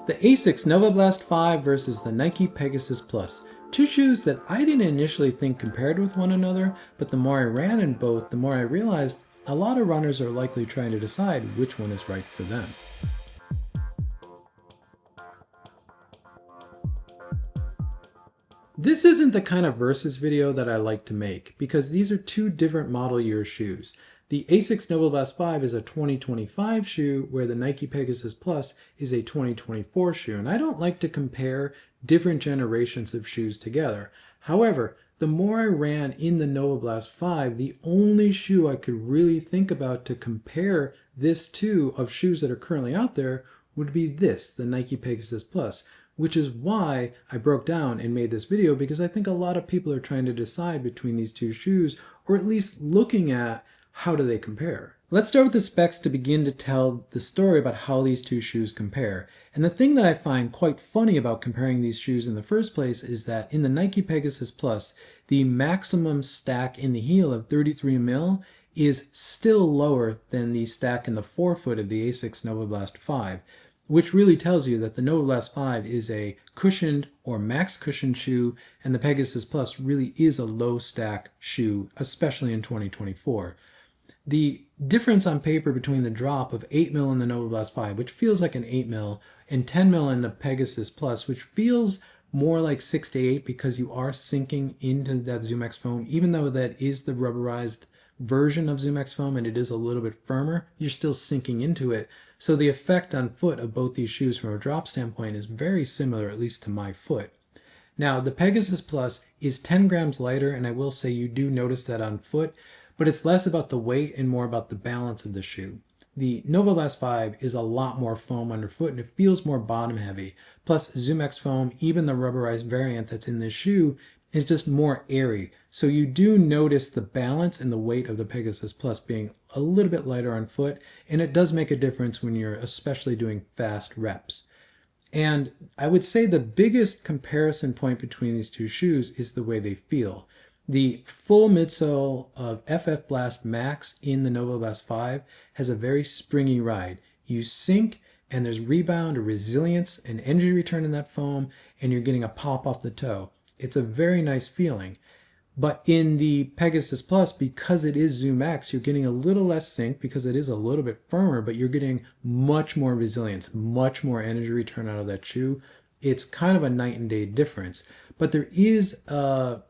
The Asics Novablast 5 versus the Nike Pegasus Plus. Two shoes that I didn't initially think compared with one another, but the more I ran in both, the more I realized a lot of runners are likely trying to decide which one is right for them. This isn't the kind of versus video that I like to make because these are two different model year shoes. The Asics Novablast 5 is a 2025 shoe where the Nike Pegasus Plus is a 2024 shoe, and I don't like to compare different generations of shoes together. However, the more I ran in the Novablast 5, the only shoe I could really think about to compare this to of shoes that are currently out there would be this, the Nike Pegasus Plus, which is why I broke down and made this video, because I think a lot of people are trying to decide between these two shoes, or at least looking at how do they compare. Let's start with the specs to begin to tell the story about how these two shoes compare. And the thing that I find quite funny about comparing these shoes in the first place is that in the Nike Pegasus Plus, the maximum stack in the heel of 33 mil is still lower than the stack in the forefoot of the Asics Novablast 5, which really tells you that the Novablast 5 is a cushioned or max cushioned shoe, and the Pegasus Plus really is a low stack shoe, especially in 2024. The difference on paper between the drop of 8 mil in the Novablast 5, which feels like an 8 mil, and 10 mil in the Pegasus Plus, which feels more like 6 to 8 because you are sinking into that ZoomX foam, even though that is the rubberized version of ZoomX foam and it is a little bit firmer, you're still sinking into it. So the effect on foot of both these shoes from a drop standpoint is very similar, at least to my foot. Now, the Pegasus Plus is 10 grams lighter, and I will say you do notice that on foot, but it's less about the weight and more about the balance of the shoe. The Novablast 5 is a lot more foam underfoot and it feels more bottom heavy. Plus ZoomX foam, even the rubberized variant that's in this shoe, is just more airy. So you do notice the balance and the weight of the Pegasus Plus being a little bit lighter on foot, and it does make a difference when you're especially doing fast reps. And I would say the biggest comparison point between these two shoes is the way they feel. The full midsole of FF Blast Max in the Novablast 5 has a very springy ride. You sink and there's rebound or resilience and energy return in that foam, and you're getting a pop off the toe. It's a very nice feeling. But in the Pegasus Plus, because it is ZoomX, you're getting a little less sink because it is a little bit firmer, but you're getting much more resilience, much more energy return out of that shoe. It's kind of a night and day difference. But there is a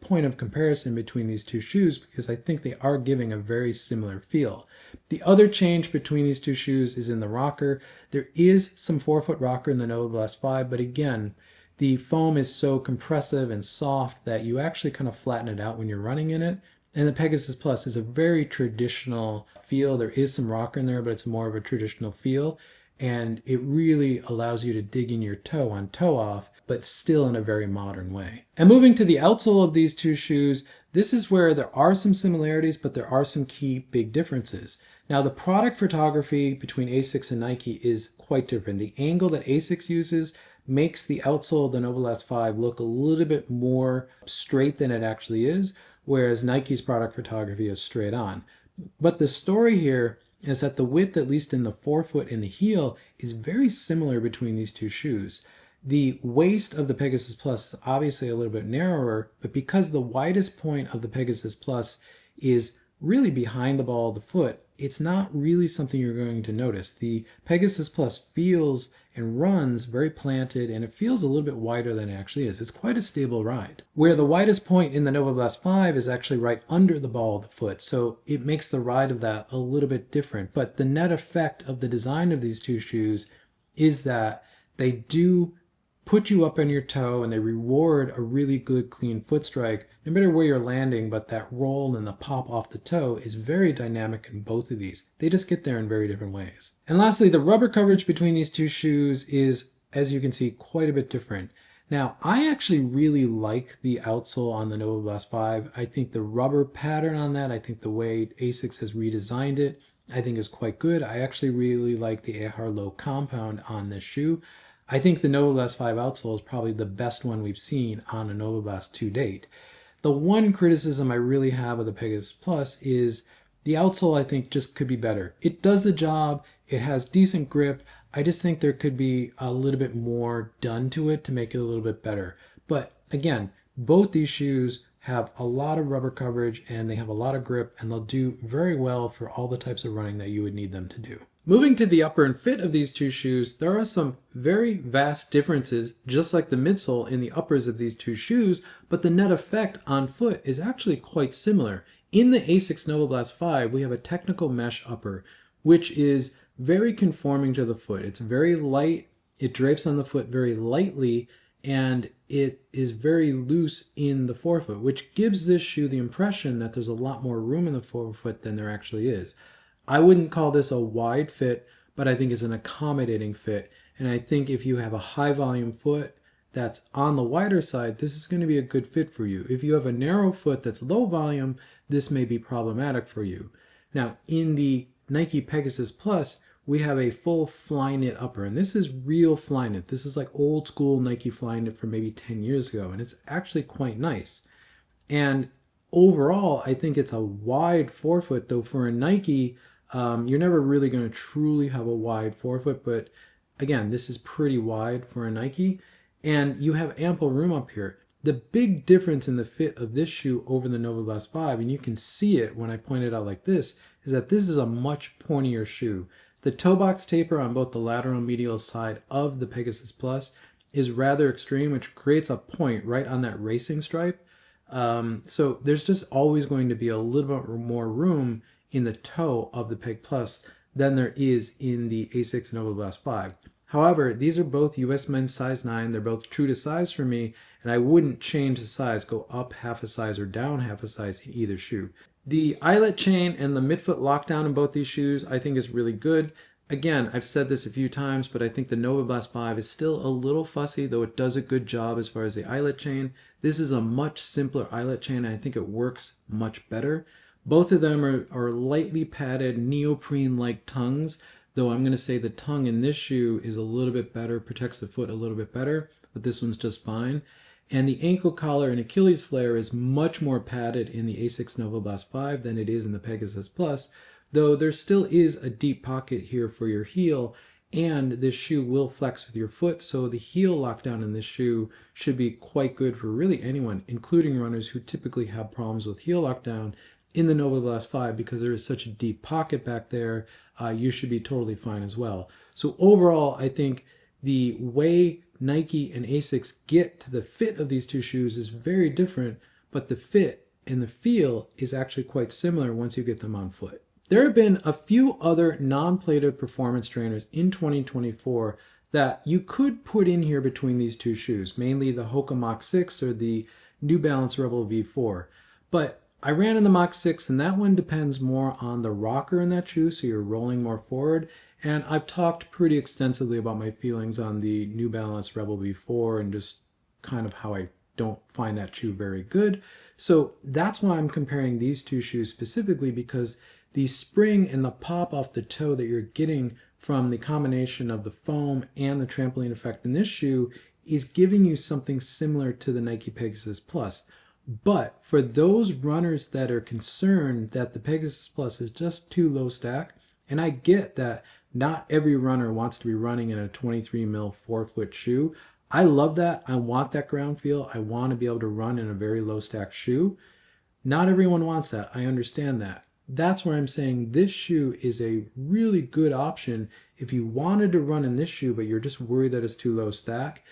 point of comparison between these two shoes because I think they are giving a very similar feel. The other change between these two shoes is in the rocker. There is some forefoot rocker in the Novablast 5, but again, the foam is so compressive and soft that you actually kind of flatten it out when you're running in it. And the Pegasus Plus is a very traditional feel. There is some rocker in there, but it's more of a traditional feel. And it really allows you to dig in your toe on toe off, but still in a very modern way. And moving to the outsole of these two shoes, this is where there are some similarities, but there are some key big differences. Now, the product photography between Asics and Nike is quite different. The angle that Asics uses makes the outsole of the Novablast 5 look a little bit more straight than it actually is, whereas Nike's product photography is straight on. But the story here is that the width, at least in the forefoot and the heel, is very similar between these two shoes. The waist of the Pegasus Plus is obviously a little bit narrower, but because the widest point of the Pegasus Plus is really behind the ball of the foot, it's not really something you're going to notice. The Pegasus Plus feels and runs very planted, and it feels a little bit wider than it actually is. It's quite a stable ride. Where the widest point in the Novablast 5 is actually right under the ball of the foot, so it makes the ride of that a little bit different. But the net effect of the design of these two shoes is that they do put you up on your toe and they reward a really good clean foot strike no matter where you're landing, but that roll and the pop off the toe is very dynamic in both of these. They just get there in very different ways. And lastly, the rubber coverage between these two shoes is, as you can see, quite a bit different. Now, I actually really like the outsole on the Novablast 5. I think the rubber pattern on that, I think the way Asics has redesigned it, I think is quite good. I actually really like the Ahar Low compound on this shoe. I think the Novablast 5 outsole is probably the best one we've seen on a Novablast to date. The one criticism I really have of the Pegasus Plus is the outsole, I think, just could be better. It does the job, it has decent grip. I just think there could be a little bit more done to it to make it a little bit better. But again, both these shoes have a lot of rubber coverage and they have a lot of grip, and they'll do very well for all the types of running that you would need them to do. Moving to the upper and fit of these two shoes, there are some very vast differences, just like the midsole in the uppers of these two shoes, but the net effect on foot is actually quite similar. In the Asics Novablast 5, we have a technical mesh upper, which is very conforming to the foot. It's very light, it drapes on the foot very lightly, and it is very loose in the forefoot, which gives this shoe the impression that there's a lot more room in the forefoot than there actually is. I wouldn't call this a wide fit, but I think it's an accommodating fit. And I think if you have a high volume foot that's on the wider side, this is going to be a good fit for you. If you have a narrow foot that's low volume, this may be problematic for you. Now, in the Nike Pegasus Plus, we have a full fly knit upper, and this is real fly knit. This is like old school Nike fly knit from maybe 10 years ago, and it's actually quite nice. And overall, I think it's a wide forefoot, though for a Nike, you're never really going to truly have a wide forefoot, but again, this is pretty wide for a Nike, and you have ample room up here. The big difference in the fit of this shoe over the Novablast 5, and you can see it when I point it out like this, is that this is a much pointier shoe. The toe box taper on both the lateral and medial side of the Pegasus Plus is rather extreme, which creates a point right on that racing stripe. So there's just always going to be a little bit more room in the toe of the Peg Plus than there is in the Asics Novablast 5. However, these are both US men's size 9. They're both true to size for me, and I wouldn't change the size, go up half a size or down half a size in either shoe. The eyelet chain and the midfoot lockdown in both these shoes I think is really good. Again, I've said this a few times, but I think the Novablast 5 is still a little fussy, though it does a good job as far as the eyelet chain. This is a much simpler eyelet chain, and I think it works much better. Both of them are lightly padded neoprene-like tongues, though I'm going to say the tongue in this shoe is a little bit better, protects the foot a little bit better, but this one's just fine. And the ankle collar and Achilles flare is much more padded in the Asics Novablast 5 than it is in the Pegasus Plus, though there still is a deep pocket here for your heel, and this shoe will flex with your foot, so the heel lockdown in this shoe should be quite good for really anyone, including runners who typically have problems with heel lockdown in the Novablast 5 because there is such a deep pocket back there. You should be totally fine as well. So overall, I think the way Nike and Asics get to the fit of these two shoes is very different, but the fit and the feel is actually quite similar once you get them on foot. There have been a few other non-plated performance trainers in 2024 that you could put in here between these two shoes, mainly the Hoka Mach 6 or the New Balance Rebel V4. But I ran in the Mach 6, and that one depends more on the rocker in that shoe, so you're rolling more forward. And I've talked pretty extensively about my feelings on the New Balance Rebel V4 and just kind of how I don't find that shoe very good. So that's why I'm comparing these two shoes specifically, because the spring and the pop off the toe that you're getting from the combination of the foam and the trampoline effect in this shoe is giving you something similar to the Nike Pegasus Plus. But for those runners that are concerned that the Pegasus Plus is just too low stack, and I get that not every runner wants to be running in a 23 mil 4-foot shoe. I love that. I want that ground feel. I want to be able to run in a very low stack shoe. Not everyone wants that. I understand that. That's where I'm saying this shoe is a really good option. If you wanted to run in this shoe, but you're just worried that it's too low stack,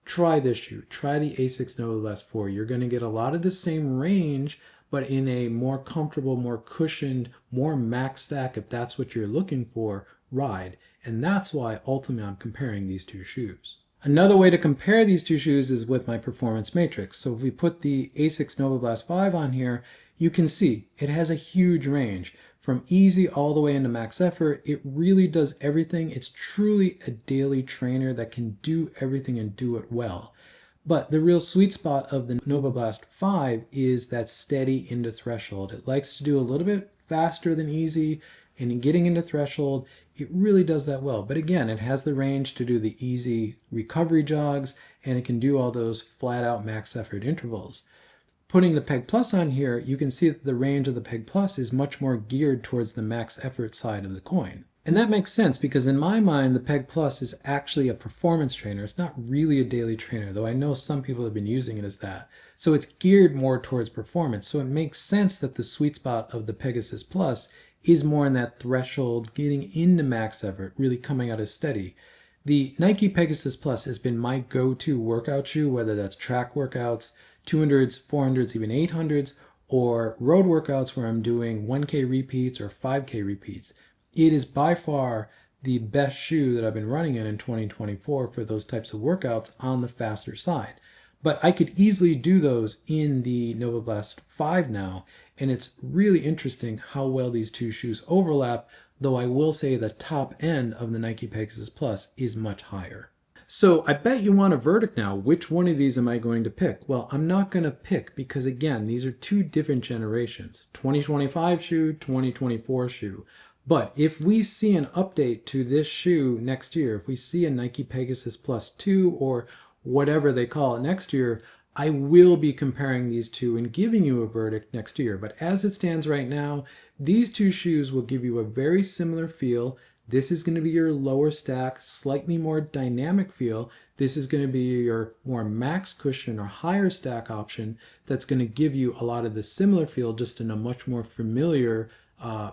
try this shoe. Try the Asics Novablast 4. You're going to get a lot of the same range, but in a more comfortable, more cushioned, more max stack, if that's what you're looking for, ride. And that's why ultimately I'm comparing these two shoes. Another way to compare these two shoes is with my performance matrix. So if we put the Asics Novablast 5 on here, you can see it has a huge range. From easy all the way into max effort, it really does everything. It's truly a daily trainer that can do everything and do it well. But the real sweet spot of the Novablast 5 is that steady into threshold. It likes to do a little bit faster than easy, and in getting into threshold, it really does that well. But again, it has the range to do the easy recovery jogs, and it can do all those flat out max effort intervals. Putting the Peg Plus on here, you can see that the range of the Peg Plus is much more geared towards the max effort side of the coin. And that makes sense because in my mind, the Peg Plus is actually a performance trainer. It's not really a daily trainer, though I know some people have been using it as that. So it's geared more towards performance. So it makes sense that the sweet spot of the Pegasus Plus is more in that threshold, getting into max effort, really coming out as steady. The Nike Pegasus Plus has been my go-to workout shoe, whether that's track workouts, 200s, 400s, even 800s, or road workouts where I'm doing 1K repeats or 5K repeats. It is by far the best shoe that I've been running in 2024 for those types of workouts on the faster side. But I could easily do those in the Novablast 5 now, and it's really interesting how well these two shoes overlap, though I will say the top end of the Nike Pegasus Plus is much higher. So I bet you want a verdict now. Which one of these am I going to pick? Well, I'm not going to pick because, again, these are two different generations. 2025 shoe, 2024 shoe. But if we see an update to this shoe next year, if we see a Nike Pegasus Plus 2 or whatever they call it next year, I will be comparing these two and giving you a verdict next year. But as it stands right now, these two shoes will give you a very similar feel. This is going to be your lower stack, slightly more dynamic feel. This is going to be your more max cushion or higher stack option that's going to give you a lot of the similar feel, just in a much more familiar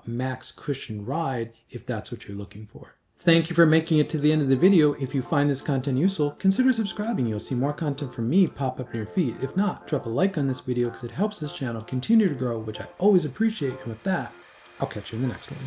max cushion ride, if that's what you're looking for. Thank you for making it to the end of the video. If you find this content useful, consider subscribing. You'll see more content from me pop up in your feed. If not, drop a like on this video because it helps this channel continue to grow, which I always appreciate. And with that, I'll catch you in the next one.